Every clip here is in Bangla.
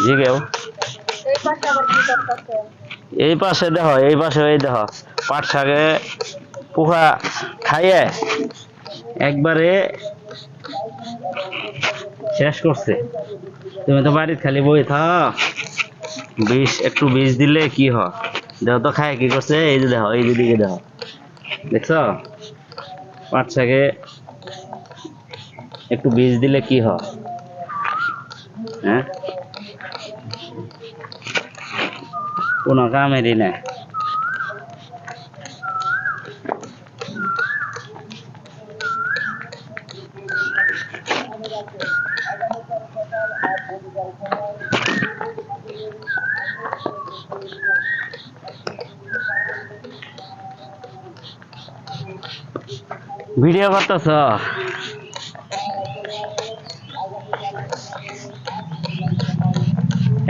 জি কেউ এই পাশে দেখো, এই পাশে এই দেখো পাট শাকে পোকা খাইয়ে একবারে শেষ করছে। তুমি তো বাড়িতে খালি বই থাক, একটু বিষ দিলে কি হয় দেখো তো, খায় কি করছে, এই যে দেখো, এই দিকে দেখো, দেখছ পাট শাকে একটু বিষ দিলে কি হয়, হ্যাঁ কোনো কামেরই না। ভিডিও করতেছ,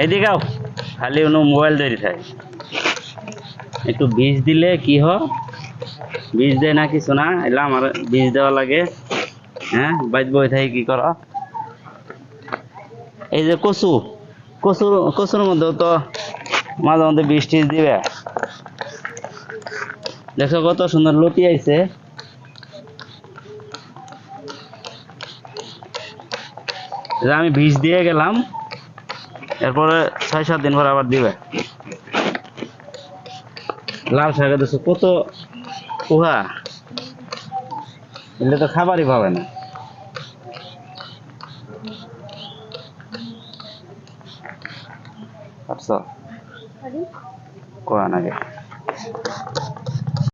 এদিকেও খালি কোনো মোবাইল ধরে থাকে। একটু বীজ দিলে কি হয়, বীজ দেয় না কিছু না, এলে আমার বীজ দেওয়া লাগে। হ্যাঁ বাইর বই থাকে কি কর, এই যে কচু, কচুর মধ্যেও তো মাঝে মধ্যে বীজ টিজ দিবে। দেখো কত সুন্দর লতি আইছে, আমি বীজ দিয়ে গেলাম, এরপরে 6-7 দিন পর আবার দিবে। লাল শাকে দেখছো কত পোহা, এলে তো খাবারই পাবে না। আচ্ছা কোয়া নাকি